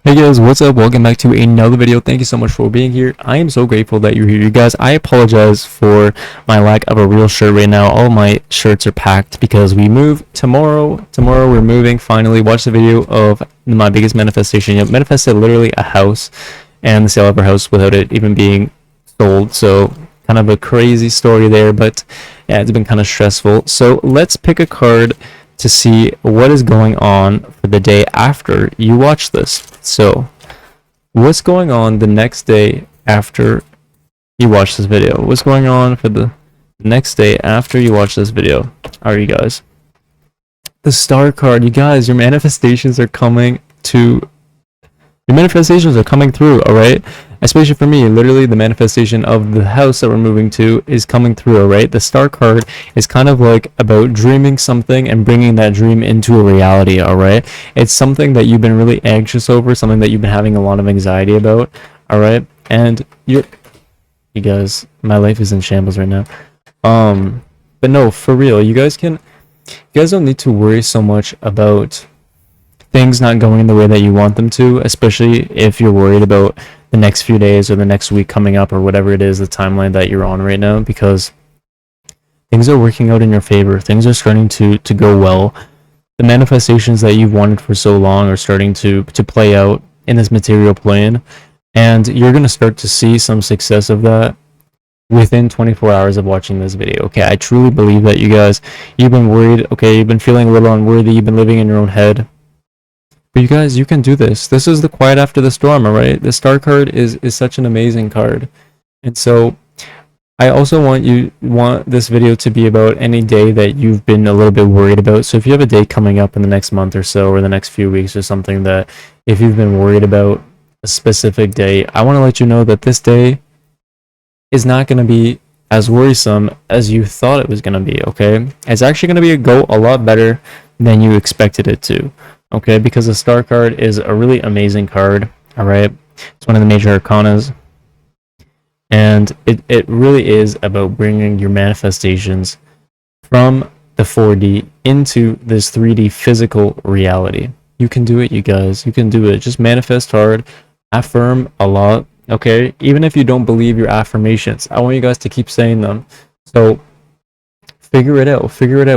Hey guys, what's up? Welcome back to another video. Thank you so much for being here. I am so grateful that you're here. You guys, I apologize for my lack of a real shirt right now. All my shirts are packed because we move tomorrow. Tomorrow we're moving finally. Watch the video of my biggest manifestation yet. Manifested literally a house and the sale of our house without it even being sold. So kind of a crazy story there, but yeah, it's been kind of stressful. So let's pick a card to see what is going on for the day after you watch this. So, what's going on the next day after you watch this video? What's going on for the next day after you watch this video? Are you guys? The star card, you guys, your manifestations are coming through, all right? Especially for me, literally the manifestation of the house that we're moving to is coming through, all right? The star card is kind of like about dreaming something and bringing that dream into a reality, all right? It's something that you've been really anxious over, something that you've been having a lot of anxiety about, all right? And you guys, my life is in shambles right now. But no, for real, you guys don't need to worry so much about things not going the way that you want them to, especially if you're worried about the next few days or the next week coming up or whatever it is, the timeline that you're on right now, because things are working out in your favor. Things are starting to go well. The manifestations that you've wanted for so long are starting to play out in this material plane, and you're going to start to see some success of that within 24 hours of watching this video. Okay, I truly believe that you guys, you've been worried, okay, you've been feeling a little unworthy, you've been living in your own head. But you guys, you can do this. This is the quiet after the storm, all right? The star card is such an amazing card. And so I also want this video to be about any day that you've been a little bit worried about. So if you have a day coming up in the next month or so, or the next few weeks or something, that if you've been worried about a specific day, I want to let you know that this day is not going to be as worrisome as you thought it was going to be, okay? It's actually going to go a lot better than you expected it to. Okay, because the star card is a really amazing card, all right? It's one of the major arcanas, and it really is about bringing your manifestations from the 4D into this 3D physical reality. You can do it, you guys. You can do it. Just manifest hard, affirm a lot, okay? Even if you don't believe your affirmations, I want you guys to keep saying them. So figure it out,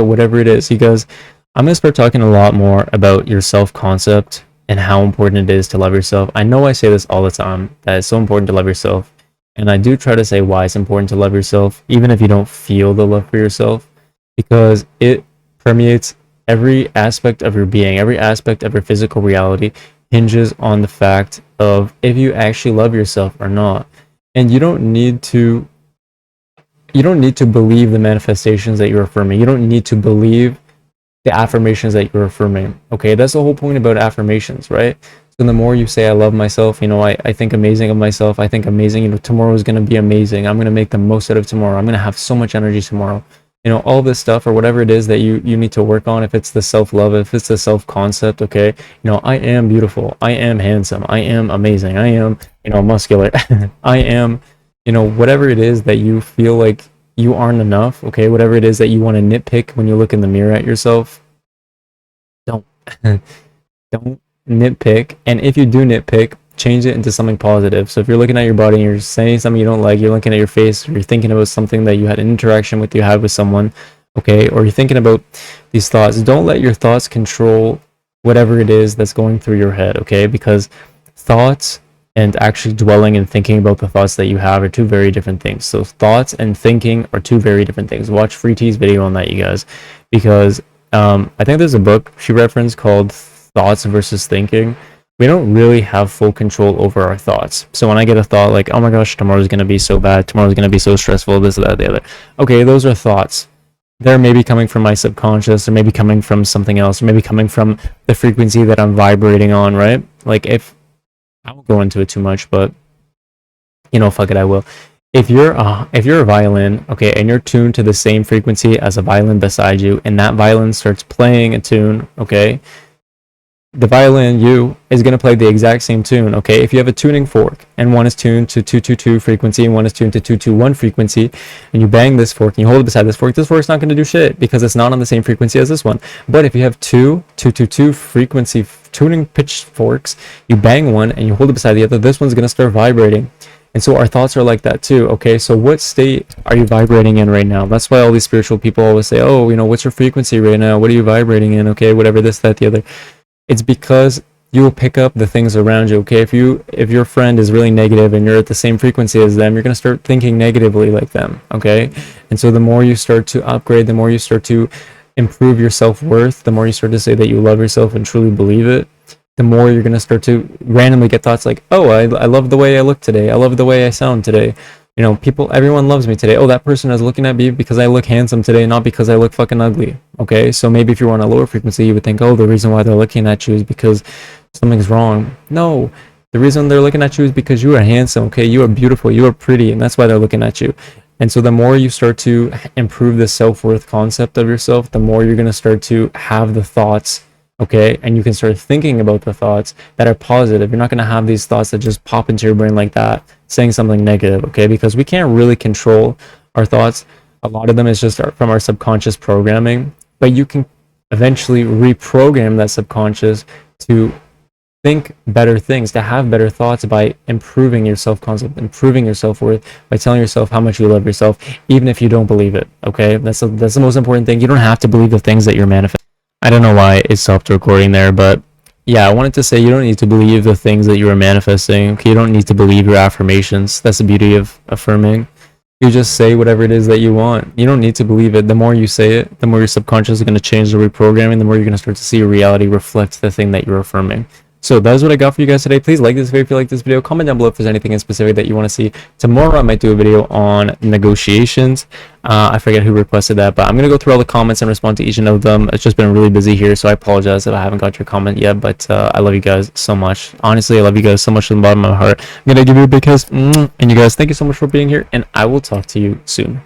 whatever it is, you guys. I'm going to start talking a lot more about your self-concept and how important it is to love yourself. I know I say this all the time, that it's so important to love yourself. And I do try to say why it's important to love yourself, even if you don't feel the love for yourself, because it permeates every aspect of your being, every aspect of your physical reality hinges on the fact of if you actually love yourself or not. And you don't need to believe the manifestations that you're affirming. You don't need to believe the affirmations that you're affirming. Okay, that's the whole point about affirmations, right? So the more you say I love myself, I think amazing of myself, I think amazing, tomorrow is going to be amazing, I'm going to make the most out of tomorrow, I'm going to have so much energy tomorrow, all this stuff, or whatever it is that you need to work on. If it's the self-love, if it's the self-concept, okay, I am beautiful, I am handsome, I am amazing, I am muscular, I am whatever it is that you feel like you aren't enough, okay, whatever it is that you want to nitpick when you look in the mirror at yourself, don't nitpick. And if you do nitpick, change it into something positive. So if you're looking at your body and you're saying something you don't like, you're looking at your face, or you're thinking about something that you had an interaction with, you had with someone, okay, or you're thinking about these thoughts, don't let your thoughts control whatever it is that's going through your head, okay? Because thoughts and actually dwelling and thinking about the thoughts that you have are two very different things. So thoughts and thinking are two very different things. Watch Free T's video on that, you guys, because I think there's a book she referenced called Thoughts versus Thinking. We don't really have full control over our thoughts. So when I get a thought like, oh my gosh, tomorrow's going to be so bad, tomorrow's going to be so stressful, this, that, the other. Okay, those are thoughts. They're maybe coming from my subconscious, or maybe coming from something else, or maybe coming from the frequency that I'm vibrating on, right? Like I won't go into it too much, but fuck it, I will. If you're a violin, okay, and you're tuned to the same frequency as a violin beside you, and that violin starts playing a tune, okay, the violin you is going to play the exact same tune. Okay, if you have a tuning fork and one is tuned to 222 frequency and one is tuned to 221 frequency, and you bang this fork and you hold it beside this fork's not going to do shit because it's not on the same frequency as this one. But if you have two 222 frequency tuning pitch forks, you bang one and you hold it beside the other, this one's going to start vibrating. And so our thoughts are like that too. Okay, so what state are you vibrating in right now? That's why all these spiritual people always say, oh, you know, what's your frequency right now? What are you vibrating in? Okay, whatever, this, that, the other. It's because you will pick up the things around you. Okay, if your friend is really negative and you're at the same frequency as them, you're going to start thinking negatively like them. Okay, and so the more you start to upgrade, the more you start to improve your self-worth, the more you start to say that you love yourself and truly believe it, the more you're going to start to randomly get thoughts like, oh, I love the way I look today, I love the way I sound today, you know, everyone loves me today. Oh, that person is looking at me because I look handsome today, not because I look fucking ugly. Okay, so maybe if you're on a lower frequency, you would think, oh, the reason why they're looking at you is because something's wrong. No, the reason they're looking at you is because you are handsome. Okay, you are beautiful, you are pretty, and that's why they're looking at you. And so the more you start to improve the self-worth concept of yourself, the more you're going to start to have the thoughts, okay, and you can start thinking about the thoughts that are positive. You're not going to have these thoughts that just pop into your brain like that, saying something negative, okay, because we can't really control our thoughts. A lot of them is just from our subconscious programming, but you can eventually reprogram that subconscious to think better things, to have better thoughts by improving your self-concept, improving your self-worth, by telling yourself how much you love yourself, even if you don't believe it, okay? That's the most important thing. You don't have to believe the things that you're manifesting. I don't know why it stopped recording there, but yeah, I wanted to say you don't need to believe the things that you are manifesting, okay? You don't need to believe your affirmations. That's the beauty of affirming. You just say whatever it is that you want. You don't need to believe it. The more you say it, the more your subconscious is going to change the reprogramming, the more you're going to start to see your reality reflect the thing that you're affirming. So that is what I got for you guys today. Please like this video if you like this video. Comment down below if there's anything in specific that you want to see. Tomorrow I might do a video on negotiations. I forget who requested that, but I'm going to go through all the comments and respond to each one of them. It's just been really busy here, so I apologize if I haven't got your comment yet, but I love you guys so much. Honestly, I love you guys so much from the bottom of my heart. I'm going to give you a big kiss. And you guys, thank you so much for being here, and I will talk to you soon.